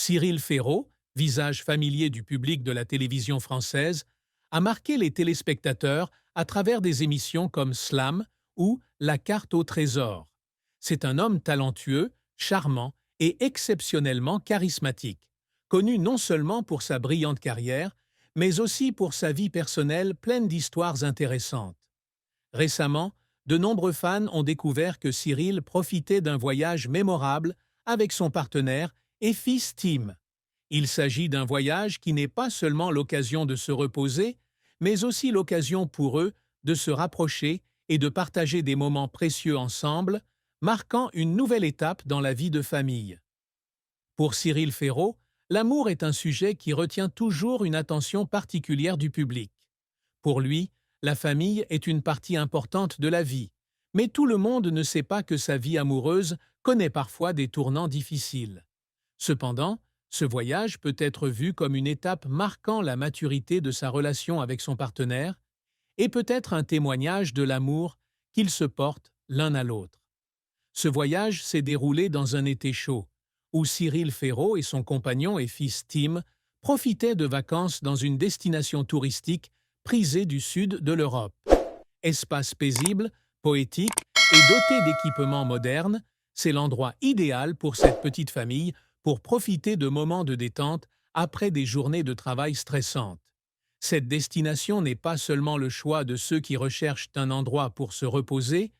Cyril Ferraud, visage familier du public de la télévision française, a marqué les téléspectateurs à travers des émissions comme Slam ou La carte au trésor. C'est un homme talentueux, charmant et exceptionnellement charismatique, connu non seulement pour sa brillante carrière, mais aussi pour sa vie personnelle pleine d'histoires intéressantes. Récemment, de nombreux fans ont découvert que Cyril profitait d'un voyage mémorable avec son partenaire et fils Tim. Il s'agit d'un voyage qui n'est pas seulement l'occasion de se reposer, mais aussi l'occasion pour eux de se rapprocher et de partager des moments précieux ensemble, marquant une nouvelle étape dans la vie de famille. Pour Cyril Ferraud, l'amour est un sujet qui retient toujours une attention particulière du public. Pour lui, la famille est une partie importante de la vie, mais tout le monde ne sait pas que sa vie amoureuse connaît parfois des tournants difficiles. Cependant, ce voyage peut être vu comme une étape marquant la maturité de sa relation avec son partenaire et peut être un témoignage de l'amour qu'ils se portent l'un à l'autre. Ce voyage s'est déroulé dans un été chaud, où Cyril Ferraud et son compagnon et fils Tim profitaient de vacances dans une destination touristique prisée du sud de l'Europe. Espace paisible, poétique et doté d'équipements modernes, c'est l'endroit idéal pour cette petite famille pour profiter de moments de détente après des journées de travail stressantes. Cette destination n'est pas seulement le choix de ceux qui recherchent un endroit pour se reposer,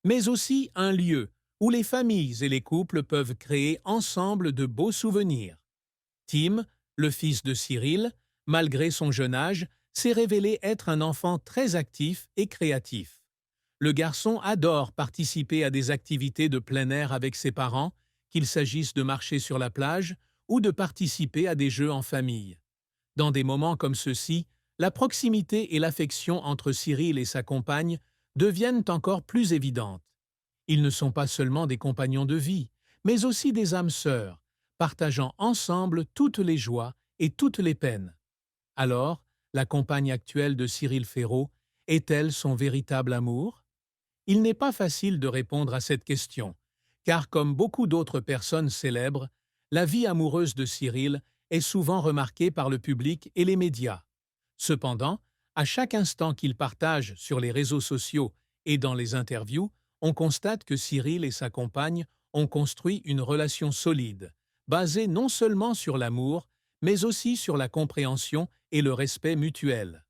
mais aussi un lieu où les familles et les couples peuvent créer ensemble de beaux souvenirs. Tim, le fils de Cyril, malgré son jeune âge, s'est révélé être un enfant très actif et créatif. Le garçon adore participer à des activités de plein air avec ses parents, qu'il s'agisse de marcher sur la plage ou de participer à des jeux en famille. Dans des moments comme ceux-ci, la proximité et l'affection entre Cyril et sa compagne deviennent encore plus évidentes. Ils ne sont pas seulement des compagnons de vie, mais aussi des âmes sœurs, partageant ensemble toutes les joies et toutes les peines. Alors, la compagne actuelle de Cyril Ferraud est-elle son véritable amour? Il n'est pas facile de répondre à cette question, car comme beaucoup d'autres personnes célèbres, la vie amoureuse de Cyril est souvent remarquée par le public et les médias. Cependant, à chaque instant qu'il partage sur les réseaux sociaux et dans les interviews, on constate que Cyril et sa compagne ont construit une relation solide, basée non seulement sur l'amour, mais aussi sur la compréhension et le respect mutuel.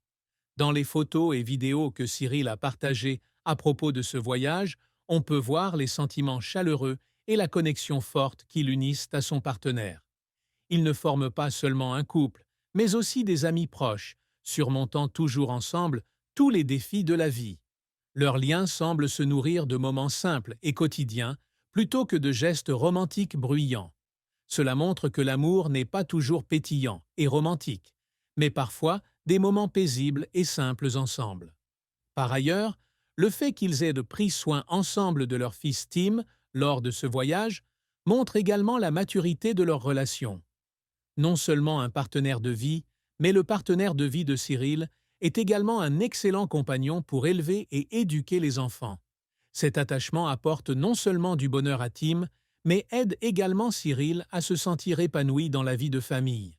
Dans les photos et vidéos que Cyril a partagées à propos de ce voyage, on peut voir les sentiments chaleureux et la connexion forte qui l'unissent à son partenaire. Ils ne forment pas seulement un couple, mais aussi des amis proches, surmontant toujours ensemble tous les défis de la vie. Leur lien semble se nourrir de moments simples et quotidiens plutôt que de gestes romantiques bruyants. Cela montre que l'amour n'est pas toujours pétillant et romantique, mais parfois des moments paisibles et simples ensemble. Par ailleurs, le fait qu'ils aient pris soin ensemble de leur fils Tim lors de ce voyage montre également la maturité de leur relation. Non seulement un partenaire de vie, mais le partenaire de vie de Cyril est également un excellent compagnon pour élever et éduquer les enfants. Cet attachement apporte non seulement du bonheur à Tim, mais aide également Cyril à se sentir épanoui dans la vie de famille.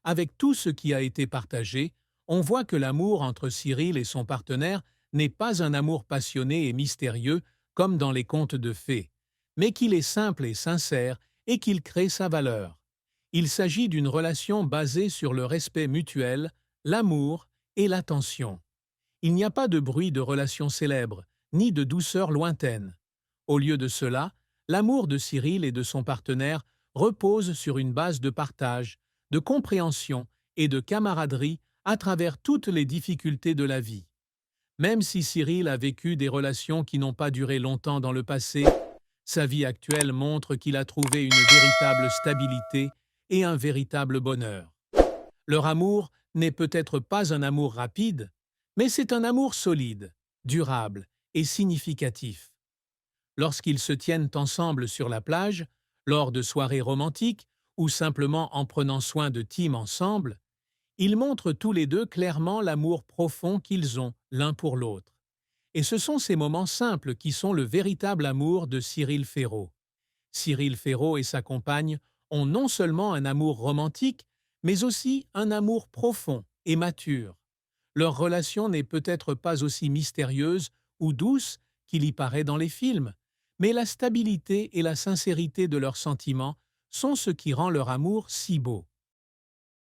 Avec tout ce qui a été partagé, on voit que l'amour entre Cyril et son partenaire n'est pas un amour passionné et mystérieux comme dans les contes de fées, mais qu'il est simple et sincère et qu'il crée sa valeur. Il s'agit d'une relation basée sur le respect mutuel, l'amour et l'attention. Il n'y a pas de bruit de relations célèbres, ni de douceur lointaine. Au lieu de cela, l'amour de Cyril et de son partenaire repose sur une base de partage, de compréhension et de camaraderie à travers toutes les difficultés de la vie. Même si Cyril a vécu des relations qui n'ont pas duré longtemps dans le passé, sa vie actuelle montre qu'il a trouvé une véritable stabilité et un véritable bonheur. Leur amour n'est peut-être pas un amour rapide, mais c'est un amour solide, durable et significatif. Lorsqu'ils se tiennent ensemble sur la plage, lors de soirées romantiques ou simplement en prenant soin de Tim ensemble, ils montrent tous les deux clairement l'amour profond qu'ils ont l'un pour l'autre. Et ce sont ces moments simples qui sont le véritable amour de Cyril Ferraud. Cyril Ferraud et sa compagne ont non seulement un amour romantique, mais aussi un amour profond et mature. Leur relation n'est peut-être pas aussi mystérieuse ou douce qu'il y paraît dans les films, mais la stabilité et la sincérité de leurs sentiments sont ce qui rend leur amour si beau.